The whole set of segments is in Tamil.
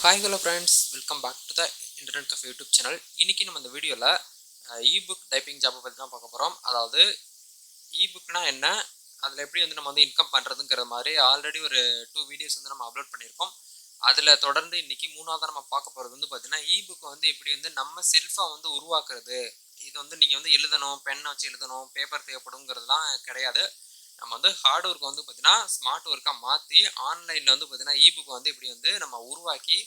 Hi hello friends, welcome back to the internet cafe YouTube channel. இன்றைக்கி நம்ம இந்த வீடியோவில் இபுக் டைப்பிங் ஜாப்பை பற்றி தான் பார்க்க போகிறோம். அதாவது இபுக்னா என்ன, அதில் எப்படி நம்ம இன்கம் பண்ணுறதுங்கிற மாதிரி ஆல்ரெடி ஒரு 2 வீடியோஸ் நம்ம அப்லோட் பண்ணியிருக்கோம். அதில் தொடர்ந்து இன்றைக்கி மூணாவதாக நம்ம பார்க்க போகிறது பார்த்தீங்கன்னா, இபுக் எப்படி நம்ம செல்ஃபாக உருவாக்குறது. இது நீங்கள் எழுதணும், பெண்ணை வச்சு எழுதணும், பேப்பர் தேவைப்படுங்கிறதுலாம் கிடையாது. நம்ம ஹார்ட் ஒர்க் பார்த்தீங்கன்னா ஸ்மார்ட் ஒர்க்காக மாற்றி ஆன்லைனில் பார்த்தீங்கன்னா இபுக் எப்படி நம்ம உருவாக்கி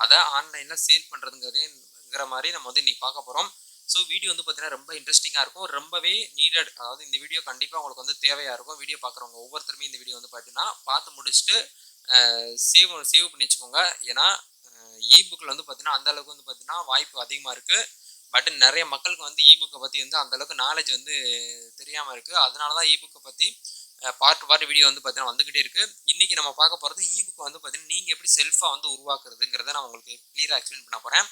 அதை ஆன்லைனில் சேல் பண்ணுறதுங்கிற மாதிரி நம்ம இன்றைக்கி பார்க்க போகிறோம். ஸோ வீடியோ பார்த்தீங்கன்னா ரொம்ப இன்ட்ரெஸ்டிங்காக இருக்கும், ரொம்பவே நீடட். அதாவது இந்த வீடியோ கண்டிப்பாக உங்களுக்கு தேவையாக இருக்கும். வீடியோ பார்க்குறவங்க ஒவ்வொருத்தருமே இந்த வீடியோ பார்த்தீங்கன்னா பார்த்து முடிச்சுட்டு சேவ் பண்ணி வச்சுக்கோங்க. ஏன்னா இபுக்கில் பார்த்தீங்கன்னா அந்தளவுக்கு பார்த்தீங்கன்னா வாய்ப்பு அதிகமாக இருக்குது. பட் நிறைய மக்களுக்கு இபுக்கை பற்றி அந்தளவுக்கு நாலேஜ் தெரியாமல் இருக்குது. அதனால தான் இபுக்கை பற்றி பார்ட் வீடியோ பார்த்தீங்கன்னா வந்துக்கிட்டே இருக்குது. இன்றைக்கி நம்ம பார்க்க போகிறது இபுக் பார்த்தீங்கன்னா நீங்கள் எப்படி செல்ஃபாக உருவாக்குறதுங்கிறத நான் உங்களுக்கு கிளியராக எக்ஸ்பிளைன் பண்ண போகிறேன்.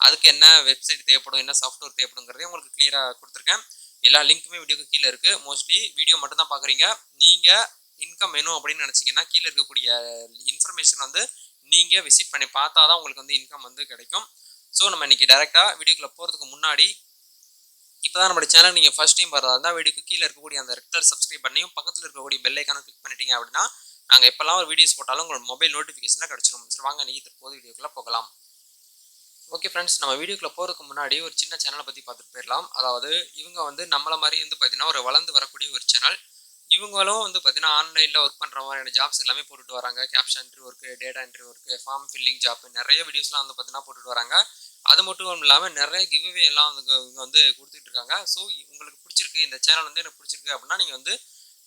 அதுக்கு என்ன வெப்சைட் தேவைப்படும், என்ன சாஃப்ட்வேர் தேவைப்படுங்கிறதே உங்களுக்கு கிளியராக கொடுத்துருக்கேன். எல்லா லிங்க்குமே வீடியோக்கு கீழே இருக்குது. மோஸ்ட்லி வீடியோ மட்டும் தான் பார்க்குறீங்க. நீங்கள் இன்கம் வேணும் அப்படின்னு நினச்சிங்கன்னா கீழே இருக்கக்கூடிய இன்ஃபர்மேஷன் நீங்கள் விசிட் பண்ணி பார்த்தா தான் உங்களுக்கு இன்கம் கிடைக்கும். ஸோ நம்ம இன்றைக்கி டேரெக்டாக வீடியோக்குள்ளே போகிறதுக்கு முன்னாடி, இப்போ தான் நம்மளுடைய சேனல் நீங்கள் ஃபஸ்ட் டைம் வரதா இருந்தால் வீடியோக்கு கீழே இருக்கக்கூடிய அந்த ரெட் கலர் சப்ஸ்கிரைப் பண்ணியும் பக்கத்தில் இருக்கக்கூடிய பெல் ஐக்கானை கிளிக் பண்ணிட்டீங்க அப்படின்னா நாங்கள் எப்போல்லாம் ஒரு வீடியோஸ் போட்டாலும் உங்களோட மொபைல் நோட்டிஃபிகேஷனாக கிடச்சிரும். சரி, வாங்க இன்றைக்கி தற்போது வீடியோக்குள்ளே போகலாம். ஓகே ஃப்ரெண்ட்ஸ், நம்ம வீடியோக்குள்ளே போகிறதுக்கு முன்னாடி ஒரு சின்ன சேனலை பற்றி பார்த்துட்டு போயிடலாம். அதாவது இவங்க நம்மளை மாதிரி பார்த்தீங்கன்னா ஒரு வளர்ந்து வரக்கூடிய ஒரு சேனல். இவங்களும் பார்த்தீங்கன்னா ஆன்லைனில் ஒர்க் பண்ணுற மாதிரியான ஜாப்ஸ் எல்லாமே போட்டுட்டு வராங்க. Caption entry work, data entry work, form filling job, நிறைய வீடியோஸ்லாம் பார்த்தீங்கன்னா போட்டுட்டு வராங்க. அது மட்டும் இல்லாமல் நிறைய கிவ்அவே எல்லாம் இவங்க கொடுத்துட்டு இருக்காங்க. ஸோ உங்களுக்கு பிடிச்சிருக்கு, இந்த சேனல் எனக்கு பிடிச்சிருக்கு அப்படின்னா நீங்கள்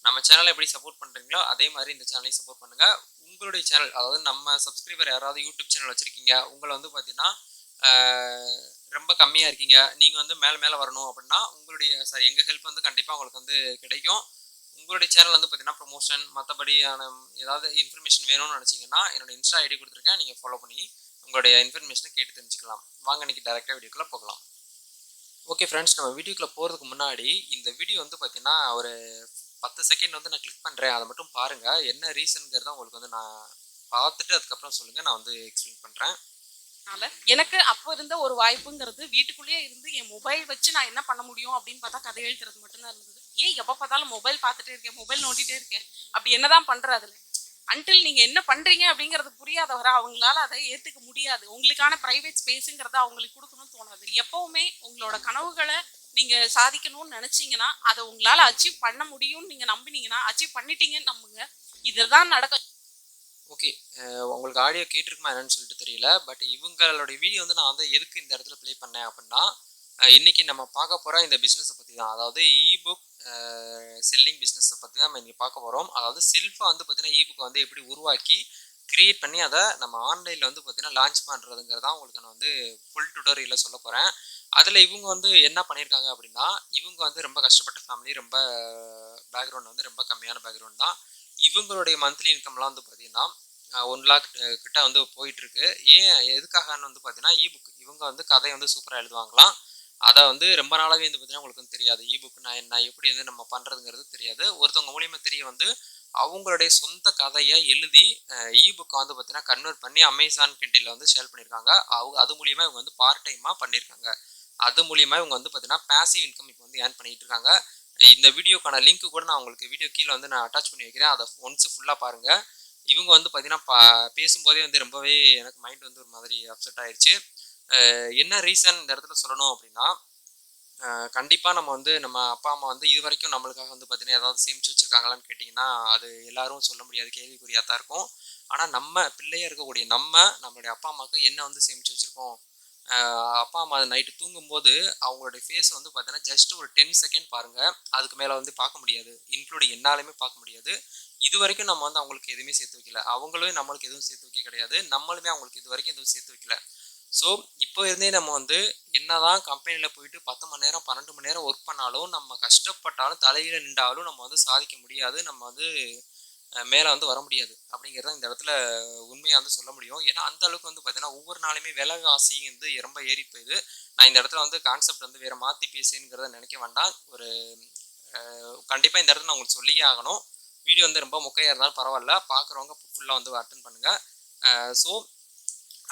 நம்ம சேனலை எப்படி சப்போர்ட் பண்ணுறீங்களோ அதே மாதிரி இந்த சேனலையும் சப்போர்ட் பண்ணுங்கள். உங்களுடைய சேனல், அதாவது நம்ம சப்ஸ்கிரைபர் யாராவது யூடியூப் சேனல் வச்சுருக்கீங்க, உங்களை பார்த்தீங்கன்னா ரொம்ப கம்மியாக இருக்கீங்க, நீங்கள் மேலே மேலே வரணும் அப்படின்னா எங்கள் ஹெல்ப் கண்டிப்பாக உங்களுக்கு கிடைக்கும். உங்களுடைய சேனல் பார்த்தீங்கன்னா ப்ரொமோஷன் மற்றபடியான ஏதாவது இன்ஃபர்மேஷன் வேணும்னு நினச்சிங்கன்னா என்னோட இன்ஸ்டா ஐடி கொடுத்துருக்கேன், நீங்கள் ஃபாலோ பண்ணி உங்களுடைய இன்ஃபர்மேஷனை கேட்டு தெரிஞ்சுக்கலாம். வாங்க இன்றைக்கி டேரெக்டாக வீடியோக்குள்ளே போகலாம். ஓகே ஃப்ரெண்ட்ஸ், நம்ம வீடியோக்குள்ளே போகிறதுக்கு முன்னாடி இந்த வீடியோ பார்த்தீங்கன்னா ஒரு 10 செகண்ட் நான் கிளிக் பண்ணுறேன். அதை மட்டும் பாருங்கள். என்ன ரீசனுங்கிறத உங்களுக்கு நான் பார்த்துட்டு அதுக்கப்புறம் சொல்லுங்கள், நான் எக்ஸ்பிளைன் பண்ணுறேன். எனக்கு அப்போ இருந்த ஒரு வாய்ப்புங்கிறது வீட்டுக்குள்ளேயே இருந்து என் மொபைல் வச்சு நான் என்ன பண்ண முடியும் அப்படின்னு பார்த்தா கதை எழுதுறது மட்டும்தான் இருந்தது. ஏன் எப்போ பார்த்தாலும் மொபைல் பார்த்துட்டே இருக்கேன், மொபைல் நோண்டிட்டே இருக்கேன், அப்படி என்னதான் பண்ற அதுல அன்டில் நீங்க என்ன பண்றீங்க அப்படிங்கிறது புரியாத வர அவங்களால அதை ஏத்துக்க முடியாது. உங்களுக்கான பிரைவேட் ஸ்பேஸுங்கிறத அவங்களுக்கு கொடுக்கணும்னு தோணாது. எப்பவுமே உங்களோட கனவுகளை நீங்க சாதிக்கணும்னு நினைச்சீங்கன்னா அதை உங்களால அச்சீவ் பண்ண முடியும்னு நீங்க நம்பினீங்கன்னா அச்சீவ் பண்ணிட்டீங்கன்னு நம்புங்க. இதுதான் நடக்கும். ஓகே, உங்களுக்கு ஆடியோ கேட்டிருக்குமா என்னன்னு சொல்லிட்டு தெரியல. பட் இவங்களோட வீடியோ நான் எதுக்கு இந்த இடத்துல ப்ளே பண்ணேன் அப்படின்னா, இன்றைக்கி நம்ம பார்க்க போகிற இந்த பிஸ்னஸை பற்றி தான். அதாவது இபுக் செல்லிங் பிஸ்னஸை பற்றி தான் நம்ம இன்றைக்கி பார்க்க போகிறோம். அதாவது செல்ஃபாக பார்த்தீங்கன்னா இபுக் எப்படி உருவாக்கி க்ரியேட் பண்ணி அதை நம்ம ஆன்லைனில் பார்த்தீங்கன்னா லான்ச் பண்ணுறதுங்கிறதான் உங்களுக்கு நான் ஃபுல் டுட்டோரியலில் சொல்ல போகிறேன். அதில் இவங்க என்ன பண்ணியிருக்காங்க அப்படின்னா, இவங்க ரொம்ப கஷ்டப்பட்ட ஃபேமிலி, ரொம்ப பேக்ரவுண்ட் ரொம்ப கம்மியான பேக்ரவுண்ட் தான். இவங்களுடைய மந்த்லி இன்கம்லாம் பார்த்தீங்கன்னா 1 லாக் கிட்ட போயிட்டுருக்கு. ஏன் எதுக்காகன்னு பார்த்தீங்கன்னா இபுக் இவங்க கதை சூப்பராக எழுதுவாங்களாம். அதை ரொம்ப நாளாகவே பார்த்தீங்கன்னா உங்களுக்கு தெரியாது இபுக்னா என்ன, எப்படி நம்ம பண்ணுறதுங்கிறது தெரியாது. ஒருத்தவங்க மூலியமாக தெரிய அவங்களுடைய சொந்த கதையை எழுதி இபுக்கை பார்த்தீங்கன்னா கன்வெர்ட் பண்ணி அமேசான் கிண்டில் சேல் பண்ணியிருக்காங்க. அது மூலியமாக இவங்க பார்ட் டைமாக பண்ணியிருக்காங்க. அது மூலியமாக இவங்க பார்த்தீங்கன்னா பேசிவ் இன்கம் இப்போ ஏர்ன் பண்ணிகிட்டு இருக்காங்க. இந்த வீடியோக்கான லிங்க் கூட நான் உங்களுக்கு வீடியோ கீழே நான் அட்டாச் பண்ணி வைக்கிறேன். அதை ஒன்ஸ் ஃபுல்லாக பாருங்கள். இவங்க பார்த்தீங்கன்னா பேசும்போதே ரொம்பவே எனக்கு மைண்ட் ஒரு மாதிரி அப்செட் ஆயிடுச்சு. என்ன ரீசன் இந்த இடத்துல சொல்லணும் அப்படின்னா, கண்டிப்பாக நம்ம அப்பா அம்மா இது வரைக்கும் நம்மளுக்காக பார்த்தீங்கன்னா ஏதாவது சேமித்து வச்சுருக்காங்களான்னு கேட்டிங்கன்னா அது எல்லாரும் சொல்ல முடியாது, கேள்விக்குறியாக தான் இருக்கும். ஆனால் நம்ம பிள்ளையாக இருக்கக்கூடிய நம்மளுடைய அப்பா அம்மாவுக்கு என்ன சேமித்து வச்சுருக்கோம். அப்பா அம்மா நைட்டு தூங்கும்போது அவங்களுடைய ஃபேஸ் பார்த்தீங்கன்னா ஜஸ்ட் ஒரு 10 செகண்ட் பாருங்கள். அதுக்கு மேலே பார்க்க முடியாது, இன்க்ளூடிங் என்னாலுமே பார்க்க முடியாது. இது வரைக்கும் நம்ம அவங்களுக்கு எதுவுமே சேர்த்து வைக்கல, அவங்களும் நம்மளுக்கு எதுவும் சேர்த்து வைக்க கிடையாது, நம்மளுமே அவங்களுக்கு இது வரைக்கும் எதுவும் சேர்த்து வைக்கல. ஸோ இப்போ இருந்தே நம்ம என்னதான் கம்பெனியில் போயிட்டு 10 மணி நேரம் 12 மணி நேரம் ஒர்க் பண்ணாலும், நம்ம கஷ்டப்பட்டாலும் தலையில் நின்றாலும் நம்ம சாதிக்க முடியாது, நம்ம மேலே வர முடியாது அப்படிங்கிறத இந்த இடத்துல உண்மையாக சொல்ல முடியும். ஏன்னா அந்த அளவுக்கு பார்த்தீங்கன்னா ஒவ்வொரு நாளுமே விலைவாசி ரொம்ப ஏறி போயிடுது. நான் இந்த இடத்துல கான்செப்ட் வேறு மாற்றி பேசுங்கிறத நினைக்க வேண்டாம். ஒரு கண்டிப்பாக இந்த இடத்துல நான் உங்களுக்கு சொல்லியே ஆகணும். வீடியோ ரொம்ப மொக்கையாக இருந்தாலும் பரவாயில்ல, பார்க்குறவங்க ஃபுல்லாக அட்டன் பண்ணுங்கள். ஸோ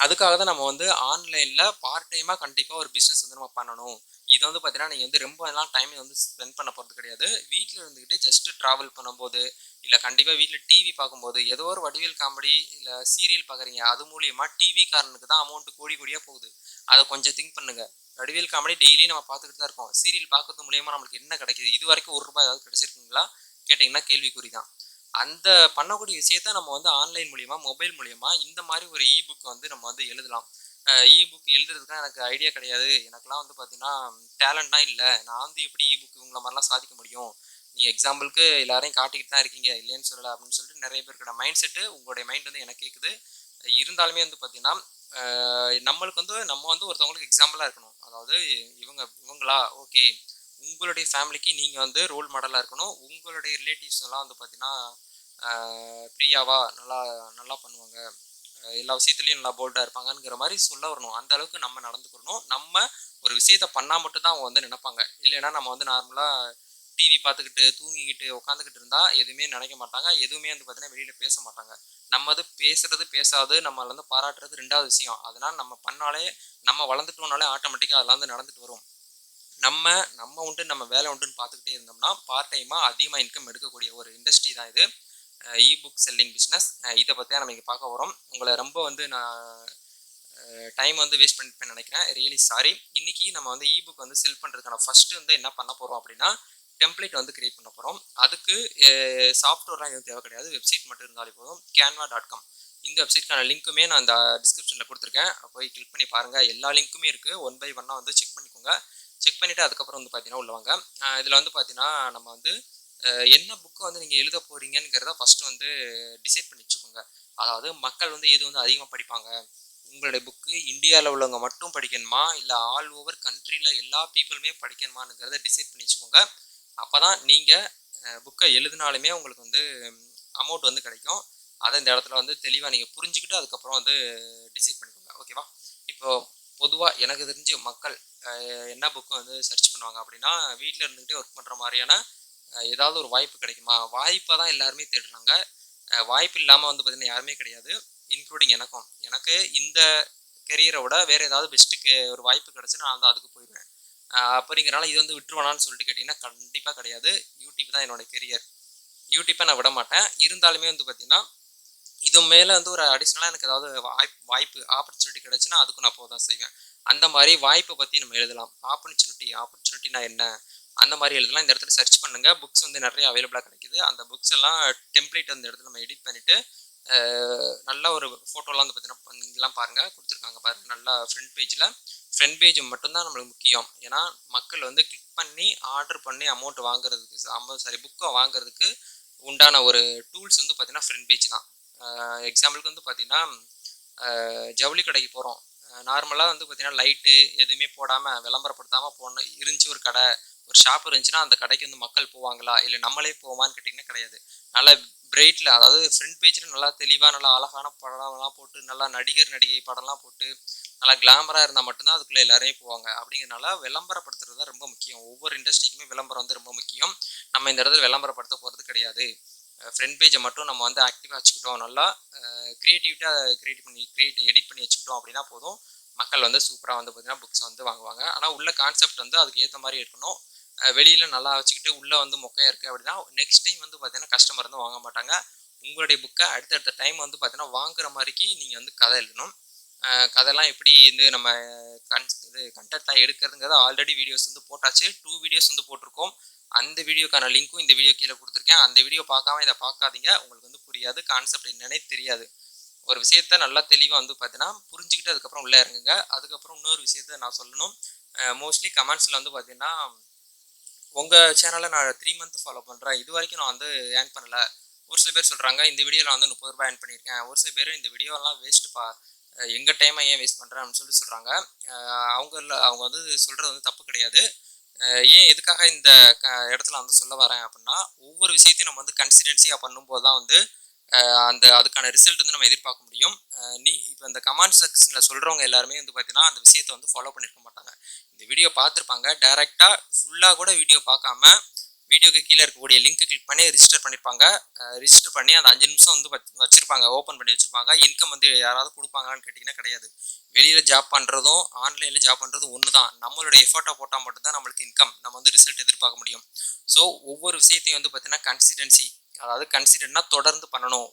அதுக்காக தான் நம்ம வந்து ஆன்லைனில் பார்ட் டைமாக கண்டிப்பாக ஒரு பிஸ்னஸ் வந்து நம்ம பண்ணணும். இது வந்து பார்த்தீங்கன்னா நீங்கள் வந்து ரொம்ப எல்லாம் டைம் வந்து ஸ்பெண்ட் பண்ண போகிறது கிடையாது. வீட்டில் இருந்துக்கிட்டு ஜஸ்ட்டு ட்ராவல் பண்ணும்போது, இல்லை கண்டிப்பாக வீட்டில் டிவி பார்க்கும்போது, ஏதோ ஒரு வடிவேல் காமெடி இல்லை சீரியல் பார்க்குறீங்க, அது மூலியமாக டிவி காரனுக்கு தான் அமௌண்ட்டு கோடி கோடியாக போகுது. அதை கொஞ்சம் திங்க் பண்ணுங்கள். வடிவேல் காமெடி டெய்லி நம்ம பார்த்துக்கிட்டு தான் இருக்கோம். சீரியல் பார்க்கறது மூலியமாக நம்மளுக்கு என்ன கிடைக்குது? இது வரைக்கும் ரூ. 1 ஏதாவது கிடைச்சிருக்குங்களா கேட்டிங்கன்னா கேள்விக்குறி தான். அந்த பண்ணக்கூடிய விஷயத்த நம்ம வந்து ஆன்லைன் மூலியமா, மொபைல் மூலியமா இந்த மாதிரி ஒரு புக் வந்து நம்ம வந்து எழுதலாம். புக் எழுதுறதுக்குலாம் எனக்கு ஐடியா கிடையாது. எனக்கெல்லாம் வந்து பார்த்தீங்கன்னா, டேலண்ட்லாம் இல்ல. நான் வந்து எப்படி புக் இவங்கள மாரிலாம் சாதிக்க முடியும்? நீங்க எக்ஸாம்பிளுக்கு எல்லாரையும் காட்டிக்கிட்டு தான் இருக்கீங்க. இல்லைன்னு சொல்லல அப்படின்னு சொல்லிட்டு நெறைய பேருக்கோட மைண்ட் செட்டு உங்களுடைய மைண்ட் வந்து எனக்கு கேட்குது. இருந்தாலுமே வந்து பார்த்தீங்கன்னா, நம்மளுக்கு வந்து நம்ம வந்து ஒருத்தவங்களுக்கு எக்ஸாம்பிளா இருக்கணும். அதாவது இவங்களா ஓகே. உங்களுடைய ஃபேமிலிக்கு நீங்க வந்து ரோல் மாடலா இருக்கணும். உங்களுடைய ரிலேட்டிவ்ஸ் எல்லாம் வந்து பார்த்தீங்கன்னா பிரியாவா நல்லா நல்லா பண்ணுவாங்க, எல்லா விஷயத்துலையும் நல்லா போல்டாக இருப்பாங்கங்கிற மாதிரி சொல்ல வரணும். அந்த அளவுக்கு நம்ம நடந்துக்கிறணும். நம்ம ஒரு விஷயத்த பண்ணால் மட்டும்தான் அவங்க வந்து நினைப்பாங்க. இல்லைன்னா நம்ம வந்து நார்மலாக டிவி பார்த்துக்கிட்டு தூங்கிக்கிட்டு உட்காந்துக்கிட்டு இருந்தால் எதுவுமே நினைக்க மாட்டாங்க. எதுவுமே வந்து பார்த்தீங்கன்னா வெளியில் பேச மாட்டாங்க. நம்ம அது பேசுறது பேசாது நம்மளை வந்து பாராட்டுறது ரெண்டாவது விஷயம். அதனால் நம்ம பண்ணாலே நம்ம வளர்ந்துட்டோம்னாலே ஆட்டோமேட்டிக்காக அதெல்லாம் வந்து நடந்துட்டு வரும். நம்ம நம்ம உண்டு நம்ம வேலை உண்டுன்னு பார்த்துக்கிட்டே இருந்தோம்னா பார்ட் டைமாக அதிகமாக இன்கம் எடுக்கக்கூடிய ஒரு இண்டஸ்ட்ரி தான் இது. Book selling business. இதை பற்றி தான் நம்ம இங்கே பார்க்க வரோம். உங்களை ரொம்ப வந்து நான் டைம் வந்து வேஸ்ட் பண்ணிப்பேன்னு நினைக்கிறேன். Really sorry. இன்றைக்கி நம்ம வந்து புக் வந்து செல் பண்ணுறதுக்கான ஃபஸ்ட்டு வந்து என்ன பண்ண போகிறோம் அப்படின்னா, டெம்ப்ளேட் வந்து கிரியேட் பண்ண போகிறோம். அதுக்கு சாஃப்ட்வேர்லாம் எதுவும் தேவை கிடையாது. வெப்சைட் மட்டும் இருந்தாலே போதும். canva.com இந்த வெப்சைட்க்கான லிங்க்குமே நான் இந்த டிஸ்கிரிப்ஷனில் கொடுத்துருக்கேன். போய் கிளிக் பண்ணி பாருங்கள். எல்லா லிங்க்குமே இருக்குது. ஒன் பை ஒன்னாக வந்து செக் பண்ணிக்கோங்க. செக் பண்ணிவிட்டு அதுக்கப்புறம் வந்து பார்த்தீங்கன்னா உள்ள வாங்க. இதில் வந்து பார்த்தீங்கன்னா நம்ம வந்து என்ன புக்கு வந்து நீங்கள் எழுத போகிறீங்கிறத ஃபஸ்ட்டு வந்து டிசைட் பண்ணி வச்சுக்கோங்க. அதாவது மக்கள் வந்து எது வந்து அதிகமாக படிப்பாங்க? உங்களுடைய புக்கு இந்தியாவில் உள்ளவங்க மட்டும் படிக்கணுமா? இல்லை ஆல் ஓவர் கண்ட்ரியில் எல்லா பீப்புளுமே படிக்கணுமாங்கிறத டிசைட் பண்ணி வச்சுக்கோங்க. அப்போ தான் நீங்கள் புக்கை எழுதினாலுமே உங்களுக்கு வந்து அமௌண்ட் வந்து கிடைக்கும். அதை இந்த இடத்துல வந்து தெளிவாக நீங்கள் புரிஞ்சுக்கிட்டு அதுக்கப்புறம் வந்து டிசைட் பண்ணிக்கோங்க. ஓகேவா? இப்போது பொதுவாக எனக்கு தெரிஞ்சு மக்கள் என்ன புக்கு வந்து சர்ச் பண்ணுவாங்க அப்படின்னா, வீட்டில் இருந்துக்கிட்டே ஒர்க் பண்ணுற மாதிரியான ஏதாவது ஒரு வாய்ப்பு கிடைக்குமா? வாய்ப்பை தான் எல்லாருமே தேடுறாங்க. வாய்ப்பு இல்லாமல் வந்து பார்த்திங்கன்னா யாருமே கிடையாது. இன்க்ளூடிங் எனக்கும். எனக்கு இந்த கெரியரை விட வேறு ஏதாவது பெஸ்ட்டு ஒரு வாய்ப்பு கிடச்சி நான் வந்து அதுக்கு போயிடுவேன். அப்படிங்கிறனால இது வந்து விட்டுருவானான்னு சொல்லிட்டு கேட்டிங்கன்னா கண்டிப்பாக கிடையாது. யூடியூப் தான் என்னோடய கெரியர். யூடியூப்பை நான் விட மாட்டேன். இருந்தாலுமே வந்து பார்த்திங்கன்னா இது மேலே வந்து ஒரு அடிஷ்னலாக எனக்கு ஏதாவது வாய்ப்பு ஆப்பர்ச்சுனிட்டி கிடச்சுன்னா அதுக்கும் நான் போக தான் செய்வேன். அந்த மாதிரி வாய்ப்பை பற்றி நம்ம எழுதலாம். ஆப்பர்ச்சுனிட்டினா என்ன? அந்த மாதிரி எழுதலாம். இந்த இடத்துல சர்ச் பண்ணுங்கள். புக்ஸ் வந்து நிறைய அவைலபிளாக கிடைக்குது. அந்த புக்ஸ் எல்லாம் டெம்ப்ளேட் அந்த இடத்துல நம்ம எடிட் பண்ணிவிட்டு நல்லா ஒரு ஃபோட்டோலாம் வந்து பார்த்தீங்கன்னா இங்கெல்லாம் பாருங்கள் கொடுத்துருக்காங்க பாருங்கள். நல்லா ஃப்ரண்ட் பேஜ் மட்டும்தான் நம்மளுக்கு முக்கியம். ஏன்னா மக்கள் வந்து கிளிக் பண்ணி ஆர்டர் பண்ணி அமௌண்ட் வாங்குறதுக்கு புக்கை வாங்குறதுக்கு உண்டான ஒரு டூல்ஸ் வந்து பார்த்தீங்கன்னா ஃப்ரண்ட் பேஜ் தான். எக்ஸாம்பிளுக்கு வந்து பார்த்தீங்கன்னா ஜவுளி கடைக்கு போகிறோம். நார்மலாக வந்து பார்த்தீங்கன்னா லைட்டு எதுவுமே போடாமல் விளம்பரப்படுத்தாமல் போகணும் இருந்துச்சு. ஒரு கடை ஒரு ஷாப் இருந்துச்சுன்னா அந்த கடைக்கு வந்து மக்கள் போவாங்களா இல்லை நம்மளே போவான்னு கேட்டிங்கன்னா கிடையாது. நல்லா பிரைட்டில் அதாவது ஃப்ரண்ட் பேஜில் நல்லா தெளிவாக நல்லா அழகான படம்லாம் போட்டு நல்லா நடிகர் நடிகை படம்லாம் போட்டு நல்லா கிளாமராக இருந்தால் மட்டும்தான் அதுக்குள்ளே எல்லாருமே போவாங்க. அப்படிங்கிறனால விளம்பரப்படுத்துறது தான் ரொம்ப முக்கியம். ஒவ்வொரு இண்டஸ்ட்ரிக்குமே விளம்பரம் வந்து ரொம்ப முக்கியம். நம்ம இந்த இடத்துல விளம்பரப்படுத்த போகிறது கிடையாது. ஃப்ரண்ட் பேஜை மட்டும் நம்ம வந்து ஆக்டிவாக வச்சுக்கிட்டோம். நல்லா எடிட் பண்ணி வச்சுக்கிட்டோம் அப்படின்னா போதும். மக்கள் வந்து சூப்பராக வந்து பார்த்தீங்கன்னா புக்ஸ் வந்து வாங்குவாங்க. ஆனால் உள்ள கான்செப்ட் வந்து அதுக்கு ஏற்ற மாதிரி இருக்கணும். வெளியில் நல்லா வச்சுக்கிட்டு உள்ளே வந்து மொக்கையாக இருக்குது அப்படின்னா நெக்ஸ்ட் டைம் வந்து பார்த்தீங்கன்னா கஸ்டமர் வந்து வாங்க மாட்டாங்க. உங்களுடைய புக்கை அடுத்தடுத்த டைம் வந்து பார்த்தீங்கன்னா வாங்குற மாதிரிக்கு நீங்கள் வந்து கதை எழுதணும். கதைலாம் எப்படி வந்து நம்ம கண்டென்ட்லாம் எடுக்கிறதுங்கிறது ஆல்ரெடி வீடியோஸ் வந்து போட்டாச்சு. 2 வீடியோஸ் வந்து போட்டிருக்கோம். அந்த வீடியோக்கான லிங்க்கும் இந்த வீடியோ கீழே கொடுத்துருக்கேன். அந்த வீடியோ பார்க்காம இதை பார்க்காதீங்க. உங்களுக்கு வந்து புரியாது. கான்செப்ட் என்னன்னே தெரியாது. ஒரு விஷயத்த நல்லா தெளிவாக வந்து பார்த்தீங்கன்னா புரிஞ்சுக்கிட்டு அதுக்கப்புறம் உள்ளே இறங்குங்க. அதுக்கப்புறம் இன்னொரு விஷயத்த நான் சொல்லணும். மோஸ்ட்லி கமெண்ட்ஸில் வந்து பார்த்தீங்கன்னா உங்கள் சேனலை நான் 3 மந்த் ஃபாலோ பண்ணுறேன். இது வரைக்கும் நான் வந்து ஏர்ன் பண்ணலை. ஒரு சில பேர் சொல்கிறாங்க இந்த வீடியோவில் வந்து 30 ரூபாய் ஏர்ன் பண்ணியிருக்கேன். ஒரு சில பேர் இந்த வீடியோலாம் வேஸ்ட்டுப்பா, எங்கள் டைமை ஏன் வேஸ்ட் பண்ணுறேன் அப்படின்னு சொல்லிட்டு சொல்கிறாங்க. அவங்க வந்து சொல்கிறது வந்து தப்பு கிடையாது. ஏன் எதுக்காக இந்த இடத்துல வந்து சொல்ல வரேன் அப்படின்னா, ஒவ்வொரு விஷயத்தையும் நம்ம வந்து கன்சிஸ்டன்சியாக பண்ணும்போது தான் வந்து அதுக்கான ரிசல்ட் வந்து நம்ம எதிர்பார்க்க முடியும். இப்போ இந்த கமெண்ட் செக்ஷனில் சொல்கிறவங்க எல்லாருமே வந்து பார்த்தீங்கன்னா அந்த விஷயத்தை வந்து ஃபாலோ பண்ணியிருக்க மாட்டாங்க. இந்த வீடியோ பார்த்துருப்பாங்க. டைரெக்டாக ஃபுல்லாக கூட வீடியோ பார்க்காம வீடியோக்கு கீழே இருக்கக்கூடிய லிங்க் கிளிக் பண்ணி ரிஜிஸ்டர் பண்ணியிருப்பாங்க. ரிஜிஸ்டர் பண்ணி அந்த 5 நிமிஷம் வந்து வச்சுருப்பாங்க, ஓப்பன் பண்ணி வச்சுருப்பாங்க. இன்கம் வந்து யாராவது கொடுப்பாங்களான்னு கேட்டிங்கன்னா கிடையாது. வெளியில் ஜாப் பண்ணுறதும் ஆன்லைனில் ஜாப் பண்ணுறதும் ஒன்று தான். நம்மளோட எஃபர்ட்டை போட்டால் மட்டும்தான் நம்மளுக்கு இன்கம், நம்ம வந்து ரிசல்ட் எதிர்பார்க்க முடியும். ஸோ ஒவ்வொரு விஷயத்தையும் வந்து பார்த்தீங்கன்னா கன்சிஸ்டன்சி, அதாவது கன்சிஸ்டன்ட்னா தொடர்ந்து பண்ணணும்.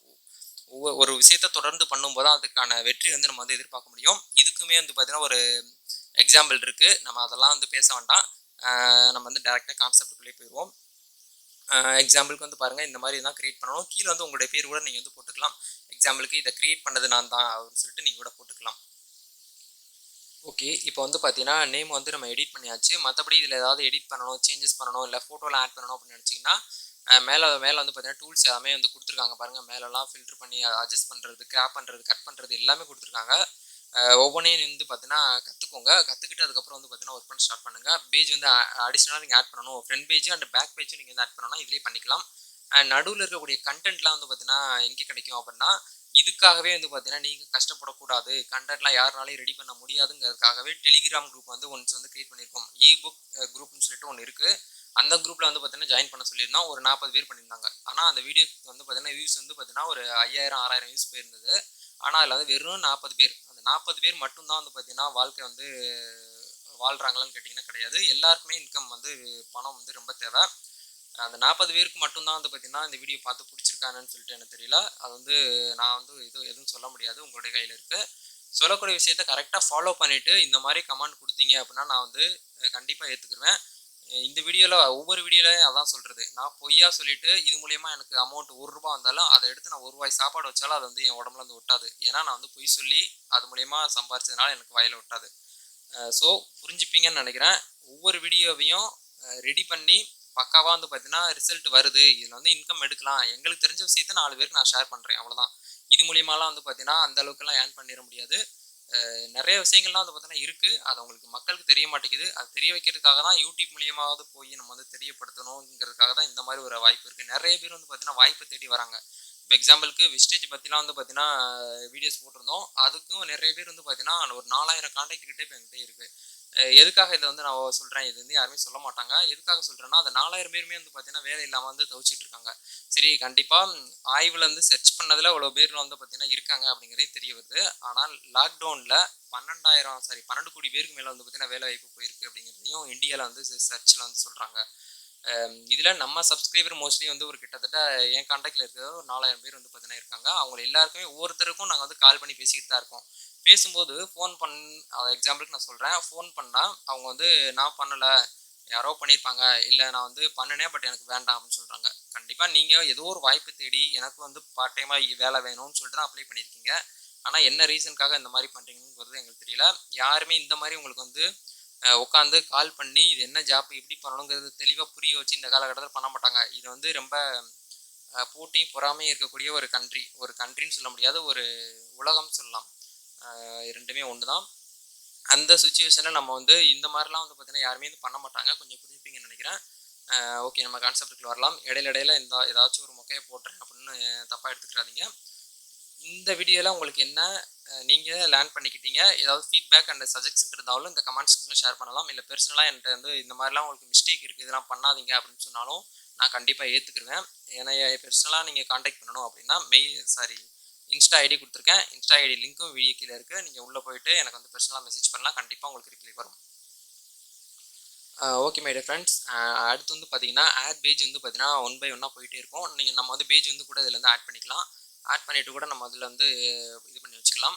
ஒரு விஷயத்தை தொடர்ந்து பண்ணும்போது தான் அதுக்கான வெற்றி வந்து நம்ம வந்து எதிர்பார்க்க முடியும். இதுக்குமே வந்து பார்த்தீங்கன்னா ஒரு எக்ஸாம்பிள் இருக்குது. நம்ம அதெல்லாம் வந்து பேச வேண்டாம். நம்ம வந்து டேரெக்டாக கான்செப்டுக்குள்ளே போயிடுவோம். எக்ஸாம்பிளுக்கு வந்து பாருங்கள், இந்த மாதிரி தான் க்ரியேட் பண்ணணும். கீழே வந்து உங்களுடைய பேர் கூட நீங்கள் வந்து போட்டுக்கலாம். எக்ஸாம்பிளுக்கு இதை க்ரியேட் பண்ணது நான் தான் அப்படின்னு சொல்லிட்டு நீங்கள் கூட போட்டுக்கலாம். ஓகே, இப்போ வந்து பார்த்தீங்கன்னா நேம் வந்து நம்ம எடிட் பண்ணியாச்சு. மற்றபடி இதில் ஏதாவது எடிட் பண்ணணும், சேஞ்சஸ் பண்ணணும், இல்லை ஃபோட்டோலாம் ஆட் பண்ணணும் அப்படின்னு நினச்சிங்கன்னா மேலே வந்து பார்த்தீங்கன்னா டூல்ஸ் எல்லாமே வந்து கொடுத்துருக்காங்க பாருங்கள். மேலெலாம் ஃபில்ட்ரு பண்ணி அட்ஜஸ்ட் பண்ணுறது, கிராப் பண்ணுறது, கட் பண்ணுறது எல்லாமே கொடுத்துருக்காங்க. ஒவ்வொன்றையும் வந்து பார்த்தீங்கன்னா கற்றுக்கோங்க. கற்றுக்கிட்டு அதுக்கப்புறம் வந்து பார்த்தீங்கன்னா ஒர்க் பண்ண ஸ்டார்ட் பண்ணுங்கள். பேஜ் வந்து அடிஷ்னலாக நீங்கள் ஆட் பண்ணணும். ஃப்ரண்ட் பேஜ் அண்ட் பேக் பேஜும் நீங்கள் வந்து ஆட் பண்ணணும்னா இதிலே பண்ணிக்கலாம். நடுவில் இருக்கக்கூடிய கண்டென்ட்லாம் வந்து பார்த்தீங்கன்னா எங்கே கிடைக்கும் அப்படின்னா, இதுக்காகவே வந்து பார்த்தீங்கன்னா நீங்கள் கஷ்டப்படக்கூடாது, கண்டென்ட்லாம் யாருனாலையும் ரெடி பண்ண முடியாதுங்கிறதுக்காகவே டெலிகிராம் குரூப் வந்து ஒன்ஸ் வந்து க்ரியேட் பண்ணியிருக்கோம். இபுக் குரூப்னு சொல்லிட்டு ஒன்று இருக்குது. அந்த குரூப்பில் வந்து பார்த்தீங்கன்னா ஜாயின் பண்ண சொல்லியிருந்தோம். ஒரு 40 பேர் பண்ணியிருந்தாங்க. ஆனால் அந்த வீடியோக்கு வந்து பார்த்தீங்கன்னா வியூஸ் வந்து பார்த்தீங்கன்னா ஒரு 5000 6000 வியூஸ் போயிருந்தது. ஆனால் அதில் வந்து வெறும் 40 பேர். அந்த 40 பேர் மட்டும்தான் வந்து பார்த்தீங்கன்னா வாழ்க்கை வந்து வாழ்கிறாங்களான்னு கேட்டிங்கன்னா கிடையாது. எல்லாருக்குமே இன்கம் வந்து பணம் வந்து ரொம்ப தேவை. அந்த 40 பேருக்கு மட்டும்தான் வந்து பார்த்தீங்கன்னா இந்த வீடியோ பார்த்து பிடிச்சிருக்காங்கன்னு சொல்லிட்டு எனக்கு தெரியல. அது வந்து நான் வந்து எதுவும் சொல்ல முடியாது, உங்களுடைய கையில் இருக்குது. சொல்லக்கூடிய விஷயத்த கரெக்டாக ஃபாலோ பண்ணிவிட்டு இந்த மாதிரி கமெண்ட் கொடுத்தீங்க அப்படின்னா நான் வந்து கண்டிப்பாக ஏற்றுக்குருவேன். இந்த வீடியோவில் ஒவ்வொரு வீடியோலையும் அதான் சொல்கிறது, நான் பொய்யா சொல்லிவிட்டு இது மூலயமா எனக்கு அமௌண்ட் ₹1 வந்தாலும் அதை எடுத்து நான் ₹1 சாப்பாடு வச்சாலும் அது வந்து என் உடம்புல வந்து ஒட்டாது. ஏன்னா நான் வந்து பொய் சொல்லி அது மூலயமா சம்பாரிச்சதுனால எனக்கு வாயில் ஒட்டாது. ஸோ புரிஞ்சுப்பீங்கன்னு நினைக்கிறேன். ஒவ்வொரு வீடியோவையும் ரெடி பண்ணி பக்காவாக வந்து பார்த்தீங்கன்னா ரிசல்ட் வருது, இதில் வந்து இன்கம் எடுக்கலாம், எங்களுக்கு தெரிஞ்ச விஷயத்த 4 பேருக்கு நான் ஷேர் பண்ணுறேன், அவ்வளோதான். இது மூலியமாலாம் வந்து பார்த்தீங்கன்னா அந்த அளவுக்குலாம் ஏர்ன் பண்ணிட முடியாது. நிறைய விஷயங்கள்லாம் வந்து பார்த்தீங்கன்னா இருக்குது, அது அவங்களுக்கு மக்களுக்கு தெரிய மாட்டேங்குது. அது தெரிய வைக்கிறதுக்காக தான் யூடியூப் மூலியமாவது போய் நம்ம வந்து தெரியப்படுத்தணுங்கிறதுக்காக தான் இந்த மாதிரி ஒரு வாய்ப்பு இருக்குது. நிறைய பேர் வந்து பார்த்தீங்கன்னா வாய்ப்பு தேடி வராங்க. இப்போ எக்ஸாம்பிளுக்கு விஸ்டேஜ் பற்றிலாம் வந்து பார்த்தீங்கன்னா வீடியோஸ் போட்டிருந்தோம். அதுக்கும் நிறைய பேர் வந்து பார்த்தீங்கன்னா ஒரு 4000 கான்டாக்ட் கிட்டே இப்போ என்கிட்ட இருக்குது. எதுக்காக இதை வந்து நான் சொல்கிறேன், இது வந்து யாருமே சொல்ல மாட்டாங்க. எதுக்காக சொல்கிறேன்னா, அந்த 4000 பேருமே வந்து பார்த்தீங்கன்னா வேலை இல்லாமல் வந்து தவிச்சிட்டு இருக்காங்க. சரி, கண்டிப்பாக ஆய்வில் வந்து சர்ச் பண்ணதில் இவ்வளோ பேர் வந்து பார்த்தீங்கன்னா இருக்காங்க அப்படிங்கிறதே தெரிய வருது. ஆனால் லாக்டவுனில் 12 கோடி பேருக்கு மேலே வந்து பார்த்தீங்கன்னா வேலை வாய்ப்பு போயிருக்கு அப்படிங்கிறதையும் இந்தியாவில் வந்து சர்ச்சில் வந்து சொல்கிறாங்க. இதில் நம்ம சப்ஸ்கிரைபர் மோஸ்ட்லி வந்து ஒரு கிட்டத்தட்ட என் கான்டாக்டில் இருக்கிறது ஒரு 4000 பேர் வந்து பார்த்தீங்கன்னா இருக்காங்க. அவங்க எல்லாருக்குமே ஒவ்வொருத்தருக்கும் நாங்கள் வந்து கால் பண்ணி பேசிக்கிட்டு தான் இருக்கோம். பேசும்போது ஃபோன் எக்ஸாம்பிளுக்கு நான் சொல்கிறேன், ஃபோன் பண்ணால் அவங்க வந்து நான் பண்ணலை, யாரோ பண்ணியிருப்பாங்க, இல்லை நான் வந்து பண்ணினேன் பட் எனக்கு வேண்டாம் அப்படின்னு சொல்கிறாங்க. கண்டிப்பாக நீங்கள் ஏதோ ஒரு வாய்ப்பு தேடி எனக்கு வந்து பார்ட் டைமாக வேலை வேணும்னு சொல்லிட்டு தான் அப்ளை பண்ணியிருக்கீங்க. ஆனால் என்ன ரீசனுக்காக இந்த மாதிரி பண்ணுறீங்கிறது எங்களுக்கு தெரியல. யாருமே இந்த மாதிரி உங்களுக்கு வந்து உட்காந்து கால் பண்ணி இது என்ன ஜாப் எப்படி பண்ணணுங்கிறது தெளிவாக புரிய வச்சு இந்த காலகட்டத்தில் பண்ண மாட்டாங்க. இது வந்து ரொம்ப போட்டியும் பொறாமையும் இருக்கக்கூடிய ஒரு கண்ட்ரின்னு சொல்ல முடியாது, ஒரு உலகம் சொல்லலாம். ரெண்டுமே ஒன்று தான். அந்த சுச்சுவேஷனில் நம்ம வந்து இந்த மாதிரிலாம் வந்து பார்த்தீங்கன்னா யாருமே வந்து பண்ண மாட்டாங்க. கொஞ்சம் புரிஞ்சுப்பீங்கன்னு நினைக்கிறேன். ஓகே, நம்ம கான்செப்ட்டுக்கு வரலாம். இடையில ஏதாச்சும் ஒரு மொக்கையை போட்டுறேன் அப்படின்னு தப்பாக எடுத்துக்கிறாதீங்க. இந்த வீடியோவில் உங்களுக்கு என்ன நீங்கள் லேர்ன் பண்ணிக்கிட்டீங்க, ஏதாவது ஃபீட்பேக் அண்ட் சஜஷன் இருந்தாலும் இந்த கமெண்ட் செக்ஷனில் ஷேர் பண்ணலாம். இல்லை பெர்சனலாக என்கிட்ட வந்து இந்த மாதிரிலாம் உங்களுக்கு மிஸ்டேக் இருக்குது, இதெல்லாம் பண்ணாதீங்க அப்படின்னு சொன்னாலும் நான் கண்டிப்பாக ஏற்றுக்குருவேன். ஏன்னா பெர்சனலாக நீங்கள் காண்டாக்ட் பண்ணணும் அப்படின்னா இன்ஸ்டா ஐடி கொடுத்துருக்கேன். இன்ஸ்டா ஐடி லிங்க்கும் வீடியோ கீழே இருக்குது. நீங்கள் உள்ளே போயிட்டு எனக்கு வந்து பெர்சனலாக மெசேஜ் பண்ணலாம். கண்டிப்பாக உங்களுக்கு ரிப்ளை வரும். ஓகே மை டியர் ஃப்ரெண்ட்ஸ், அடுத்து வந்து பார்த்தீங்கன்னா ஆட் பேஜ் வந்து பார்த்தீங்கன்னா 1 by 1 போயிட்டே இருக்கும். நம்ம வந்து பேஜ் வந்து கூட இதில் வந்து ஆட் பண்ணிக்கலாம். ஆட் பண்ணிவிட்டு கூட நம்ம அதில் வந்து இது பண்ணி வச்சுக்கலாம்.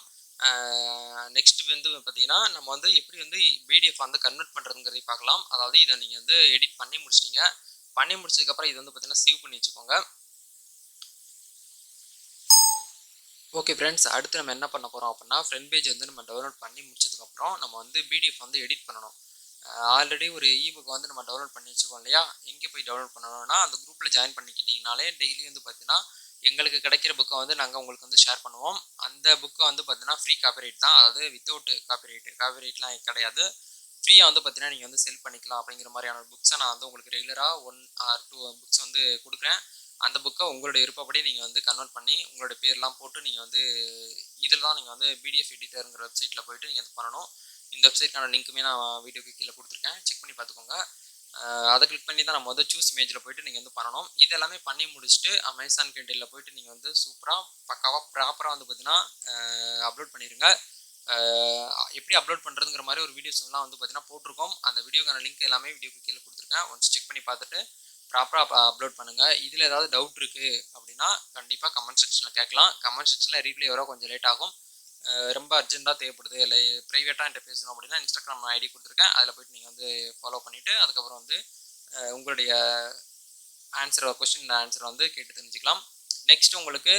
நெக்ஸ்ட் வந்து பார்த்தீங்கன்னா நம்ம வந்து எப்படி வந்து பிடிஎஃப் வந்து கன்வெர்ட் பண்ணுறதுங்கிறதை பார்க்கலாம். அதாவது இதை நீங்கள் வந்து எடிட் பண்ணி முடிச்சிட்டிங்க. பண்ணி முடிச்சதுக்கப்புறம் இது வந்து பார்த்தீங்கன்னா சேவ் பண்ணி வச்சுக்கோங்க. ஓகே ஃப்ரெண்ட்ஸ், அடுத்து நம்ம என்ன பண்ண போகிறோம் அப்படின்னா ஃப்ரண்ட் பேஜ் வந்து நம்ம டவுன்லோட் பண்ணி முடிச்சதுக்கப்புறம் நம்ம வந்து பிடிஎஃப் வந்து எடிட் பண்ணணும். ஆல்ரெடி ஒரு இபுக் வந்து நம்ம டவுன்லோட் பண்ணி வச்சுக்கோம் இல்லையா, எங்கே போய் டவுன்லோட் பண்ணணும்னா அந்த குரூப்பில் ஜாயின் பண்ணிக்கிட்டிங்கனாலே டெய்லி வந்து பார்த்தீங்கன்னா எங்களுக்கு கிடைக்கிற புக்கை வந்து நாங்கள் உங்களுக்கு வந்து ஷேர் பண்ணுவோம். அந்த புக்கை வந்து பார்த்தீங்கன்னா ஃப்ரீ காப்பிரைட் தான், அதாவது வித்தவுட் காப்பிரைட்லாம் கிடையாது. ஃப்ரீயாக வந்து பார்த்தீங்கன்னா நீங்கள் வந்து செல் பண்ணிக்கலாம். அப்படிங்கிற மாதிரியான புக்ஸை நான் வந்து உங்களுக்கு ரெகுலராக 1 or 2 புக்ஸ் வந்து கொடுக்குறேன். அந்த புக்கை உங்களுடைய விருப்பப்படி நீங்கள் வந்து கன்வெர்ட் பண்ணி உங்களுடைய பேர்லாம் போட்டு நீங்கள் வந்து இதில் தான் நீங்கள் வந்து பிடிஎஃப் எடிட்டருங்கிற வெப்சைட்டில் போய்ட்டு நீங்கள் இது பண்ணணும். இந்த வெப்சைட்க்கான லிங்க்குமே நான் வீடியோக்கு கீழே கொடுத்துருக்கேன், செக் பண்ணி பார்த்துக்கோங்க. அதை கிளிக் பண்ணி தான் நம்ம சூஸ் இமேஜில் போய்ட்டு நீங்கள் வந்து பண்ணணும். இது எல்லாமே பண்ணி முடிச்சுட்டு அமேசான் கிண்டிலில் போய்ட்டு நீங்கள் வந்து சூப்பராக பக்காவாக ப்ராப்பராக வந்து பார்த்தீங்கன்னா அப்லோட் பண்ணிடுங்க. எப்படி அப்லோட் பண்ணுறதுங்கிற மாதிரி ஒரு வீடியோஸ்லாம் வந்து பார்த்தீங்கன்னா போட்டிருக்கோம். அந்த வீடியோக்கான லிங்க் எல்லாமே வீடியோக்கு கீழே கொடுத்துருக்கேன். ஒன்ஸ் செக் பண்ணி பார்த்துட்டு ப்ராப்பராக அப்லோட் பண்ணுங்கள். இதில் ஏதாவது டவுட் இருக்குது அப்படின்னா கண்டிப்பாக கமெண்ட் செக்ஷனில் கேட்கலாம். கமெண்ட் செக்ஷனில் ரீப்ளை வர கொஞ்சம் லேட் ஆகும். ரொம்ப அர்ஜென்ட்டாக தேவைப்படுது, இல்லை ப்ரைவேட்டாக என்கிட்ட பேசணும் அப்படின்னா இன்ஸ்டாகிராம் ஐடி கொடுத்துருக்கேன். அதில் போய்ட்டு நீங்கள் வந்து ஃபாலோ பண்ணிவிட்டு அதுக்கப்புறம் வந்து உங்களுடைய ஆன்சரை வந்து கேட்டு தெரிஞ்சுக்கலாம். நெக்ஸ்ட் உங்களுக்கு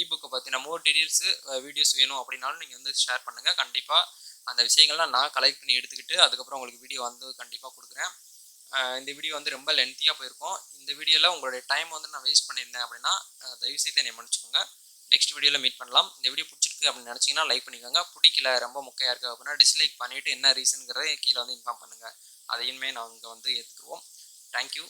இபுக்கை பற்றின மோர் டீட்டெயில்ஸு வீடியோஸ் வேணும் அப்படின்னாலும் நீங்கள் வந்து ஷேர் பண்ணுங்கள். கண்டிப்பாக அந்த விஷயங்கள்லாம் நான் கலெக்ட் பண்ணி எடுத்துக்கிட்டு அதுக்கப்புறம் உங்களுக்கு வீடியோ வந்து கண்டிப்பாக கொடுக்குறேன். இந்த வீடியோ வந்து ரொம்ப லென்த்தியாக போயிருக்கும். இந்த வீடியோவில் உங்களுடைய டைம் வந்து நான் வேஸ்ட் பண்ணியிருந்தேன் அப்படின்னா தயவுசெய்து என்னை மன்னிச்சுக்கோங்க. நெக்ஸ்ட் வீடியோவில் மீட் பண்ணலாம். இந்த வீடியோ பிடிச்சிருக்கு அப்படின்னு நினச்சிங்கன்னா லைக் பண்ணிக்கோங்க. பிடிக்கல ரொம்ப மொக்கையாக இருக்குது அப்படின்னா டிஸ்லைக் பண்ணிவிட்டு என்ன ரீசனுங்கிறத கீழே வந்து இன்ஃபார்ம் பண்ணுங்கள். அதையுமே நான் இங்கே வந்து ஏற்றுக்குவோம். தேங்க்யூ.